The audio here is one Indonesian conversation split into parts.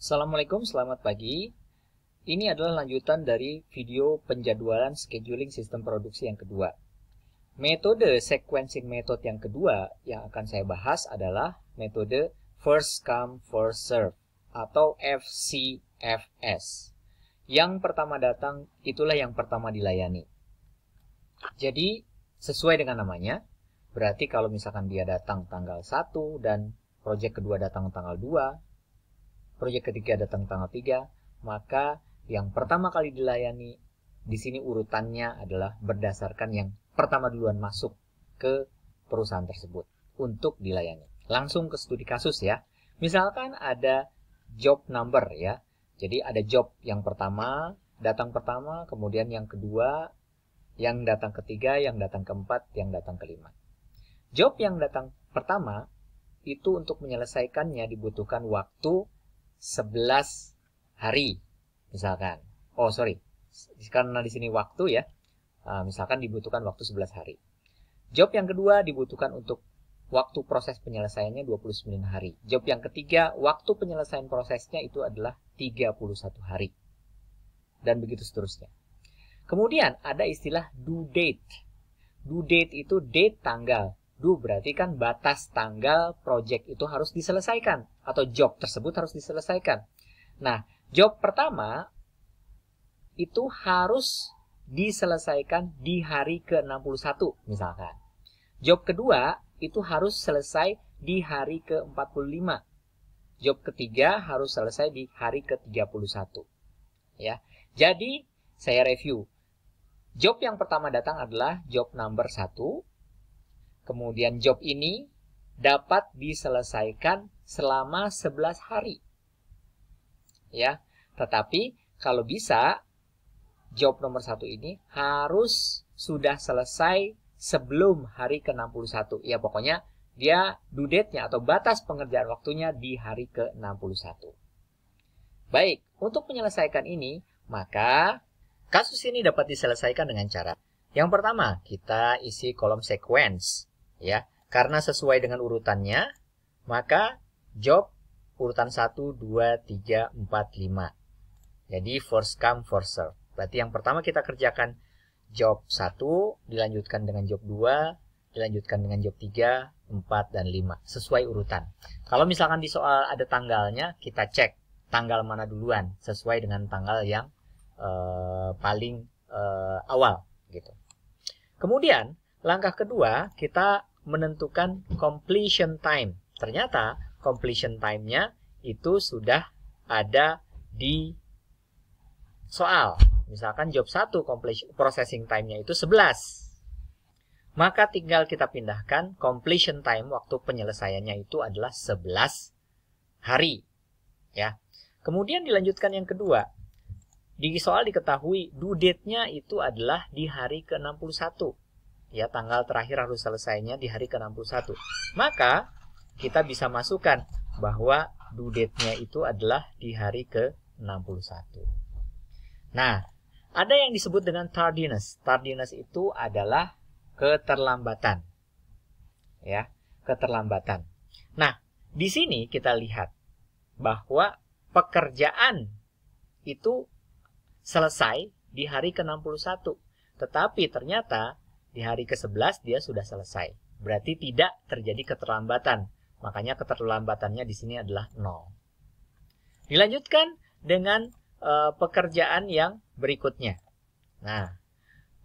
Assalamualaikum, selamat pagi. Ini adalah lanjutan dari video penjadwalan scheduling sistem produksi yang kedua. Metode sequencing method yang kedua yang akan saya bahas adalah metode first come first serve atau FCFS. Yang pertama datang itulah yang pertama dilayani. Jadi sesuai dengan namanya, berarti kalau misalkan dia datang tanggal 1 dan proyek kedua datang tanggal 2, proyek ketiga datang tanggal 3, maka yang pertama kali dilayani di sini urutannya adalah berdasarkan yang pertama duluan masuk ke perusahaan tersebut untuk dilayani. Langsung ke studi kasus ya. Misalkan ada job number ya. Jadi ada job yang pertama, datang pertama, kemudian yang kedua, yang datang ketiga, yang datang keempat, yang datang kelima. Job yang datang pertama itu untuk menyelesaikannya dibutuhkan waktu 11 hari misalkan. Oh sorry, karena di sini waktu ya, misalkan dibutuhkan waktu 11 hari. Job yang kedua dibutuhkan untuk waktu proses penyelesaiannya 29 hari. Job yang ketiga, waktu penyelesaian prosesnya itu adalah 31 hari. Dan begitu seterusnya. Kemudian ada istilah due date. Due date itu date tanggal. Due berarti kan batas tanggal project itu harus diselesaikan. Atau job tersebut harus diselesaikan. Nah, job pertama itu harus diselesaikan di hari ke-61 misalkan. Job kedua itu harus selesai di hari ke-45. Job ketiga harus selesai di hari ke-31. Ya. Jadi, saya review. Job yang pertama datang adalah job number 1. Kemudian job ini dapat diselesaikan selama 11 hari. Ya, tetapi kalau bisa job nomor 1 ini harus sudah selesai sebelum hari ke-61. Ya, pokoknya dia due date-nya atau batas pengerjaan waktunya di hari ke-61. Baik, untuk menyelesaikan ini, maka kasus ini dapat diselesaikan dengan cara yang pertama, kita isi kolom sequence. Ya, karena sesuai dengan urutannya, maka job urutan 1, 2, 3, 4, 5. Jadi first come first serve. Berarti yang pertama kita kerjakan job 1, dilanjutkan dengan job 2, dilanjutkan dengan job 3, 4, dan 5. Sesuai urutan. Kalau misalkan di soal ada tanggalnya, kita cek tanggal mana duluan. Sesuai dengan tanggal yang paling awal. Gitu. Kemudian, langkah kedua, kita menentukan completion time. Ternyata, completion time-nya itu sudah ada di soal. Misalkan job 1 processing time-nya itu 11. Maka tinggal kita pindahkan completion time waktu penyelesaiannya itu adalah 11 hari. Ya. Kemudian dilanjutkan yang kedua. Di soal diketahui due date-nya itu adalah di hari ke-61. Ya, tanggal terakhir harus selesainya di hari ke-61. Maka kita bisa masukkan bahwa due date-nya itu adalah di hari ke-61. Nah, ada yang disebut dengan tardiness. Tardiness itu adalah keterlambatan. Ya, keterlambatan. Nah, di sini kita lihat bahwa pekerjaan itu selesai di hari ke-61. Tetapi ternyata di hari ke-11 dia sudah selesai. Berarti tidak terjadi keterlambatan. Makanya keterlambatannya di sini adalah 0. Dilanjutkan dengan pekerjaan yang berikutnya. Nah,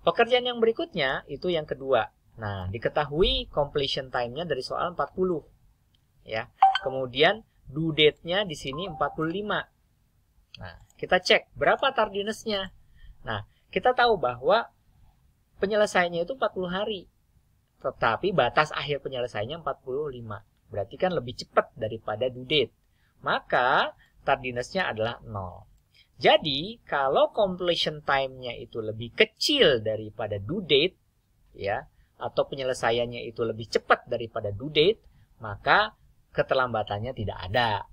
pekerjaan yang berikutnya itu yang kedua. Nah, diketahui completion time-nya dari soal 40. Ya. Kemudian due date-nya di sini 45. Nah, kita cek berapa tardiness-nya. Nah, kita tahu bahwa penyelesaiannya itu 40 hari. Tetapi batas akhir penyelesaiannya 45. Berarti kan lebih cepat daripada due date. Maka tardiness-nya adalah 0. Jadi, kalau completion time-nya itu lebih kecil daripada due date, ya, atau penyelesaiannya itu lebih cepat daripada due date, maka keterlambatannya tidak ada.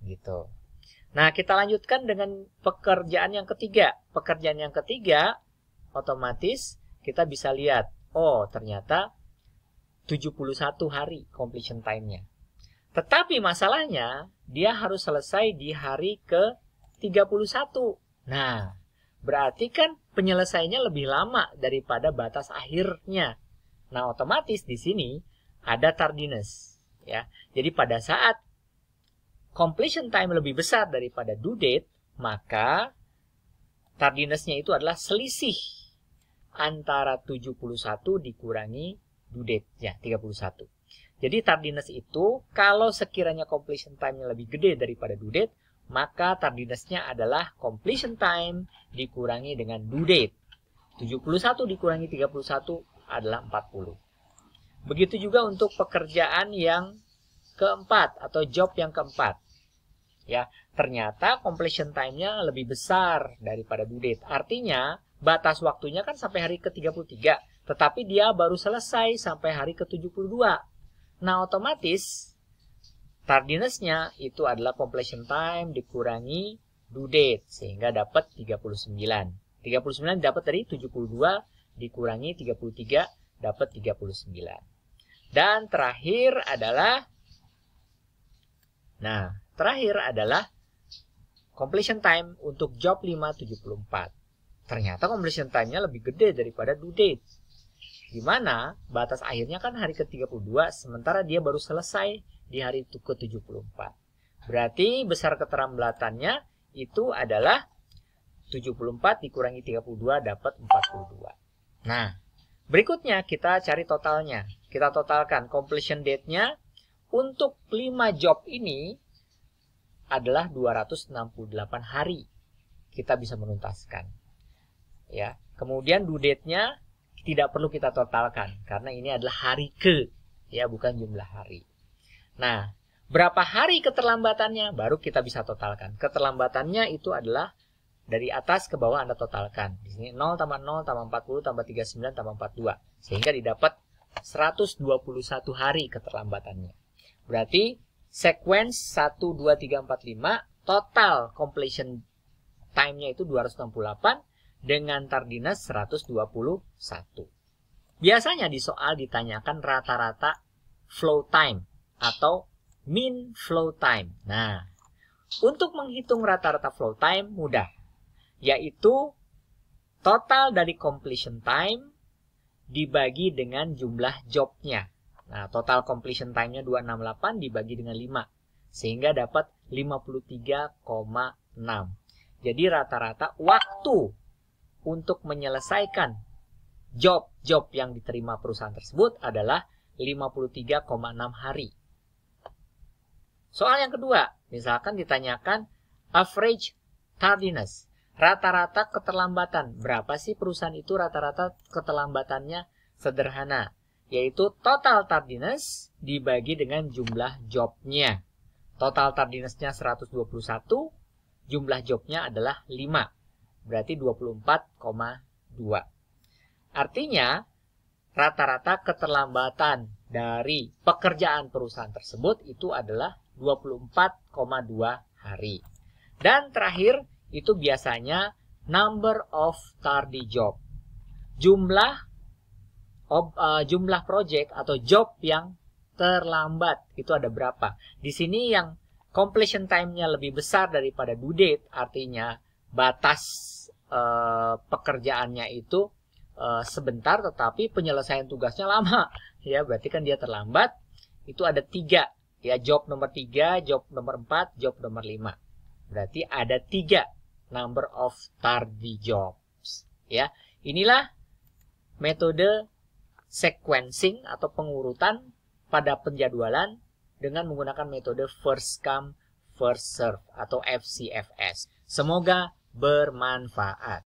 Gitu. Nah, kita lanjutkan dengan pekerjaan yang ketiga. Pekerjaan yang ketiga, otomatis kita bisa lihat, oh ternyata 71 hari completion time-nya. Tetapi masalahnya, dia harus selesai di hari ke-31. Nah, berarti kan penyelesaiannya lebih lama daripada batas akhirnya. Nah, otomatis di sini ada tardiness. Ya. Jadi pada saat completion time lebih besar daripada due date, maka tardiness-nya itu adalah selisih antara 71 dikurangi due date-nya, 31. Jadi tardiness itu, kalau sekiranya completion time-nya lebih gede daripada due date, maka tardiness-nya adalah completion time dikurangi dengan due date. 71 dikurangi 31 adalah 40. Begitu juga untuk pekerjaan yang keempat atau job yang keempat. Ya, ternyata completion time-nya lebih besar daripada due date. Artinya, batas waktunya kan sampai hari ke-33, tetapi dia baru selesai sampai hari ke-72. Nah, otomatis tardiness-nya itu adalah completion time dikurangi due date, sehingga dapat 39. 39 dapat dari 72 dikurangi 33 dapat 39. Dan terakhir adalah completion time untuk job 574. Ternyata completion time-nya lebih gede daripada due date. Di mana batas akhirnya kan hari ke-32, sementara dia baru selesai di hari ke-74. Berarti besar keterlambatannya itu adalah 74 dikurangi 32 dapat 42. Nah, berikutnya kita cari totalnya. Kita totalkan completion date-nya untuk 5 job ini adalah 268 hari. Kita bisa menuntaskan. Ya. Kemudian due date-nya tidak perlu kita totalkan karena ini adalah hari ke, ya, bukan jumlah hari. Nah, berapa hari keterlambatannya baru kita bisa totalkan. Keterlambatannya itu adalah dari atas ke bawah Anda totalkan. Di sini 0 tambah 0 tambah 40 tambah 39 tambah 42 sehingga didapat 121 hari keterlambatannya. Berarti sequence 1 2 3 4 5 total completion time-nya itu 268 dengan tardiness 121. Biasanya di soal ditanyakan rata-rata flow time atau mean flow time. Nah, untuk menghitung rata-rata flow time mudah, yaitu total dari completion time dibagi dengan jumlah jobnya. Nah, total completion time-nya 268 dibagi dengan 5, sehingga dapat 53,6. Jadi rata-rata waktu untuk menyelesaikan job-job yang diterima perusahaan tersebut adalah 53,6 hari. Soal yang kedua, misalkan ditanyakan average tardiness. Rata-rata keterlambatan. Berapa sih perusahaan itu rata-rata keterlambatannya? Sederhana, yaitu total tardiness dibagi dengan jumlah jobnya. Total tardiness-nya 121, jumlah jobnya adalah 5. Berarti 24,2. Artinya, rata-rata keterlambatan dari pekerjaan perusahaan tersebut itu adalah 24,2 hari. Dan terakhir, itu biasanya number of tardy job. Jumlah project atau job yang terlambat itu ada berapa. Di sini yang completion time-nya lebih besar daripada due date, artinya batas pekerjaannya itu sebentar tetapi penyelesaian tugasnya lama, ya, berarti kan dia terlambat. Itu ada 3, ya, job nomor 3, job nomor 4, job nomor 5. Berarti ada 3 number of tardy jobs, ya. Inilah metode sequencing atau pengurutan pada penjadwalan dengan menggunakan metode first come first serve atau FCFS. Semoga bermanfaat.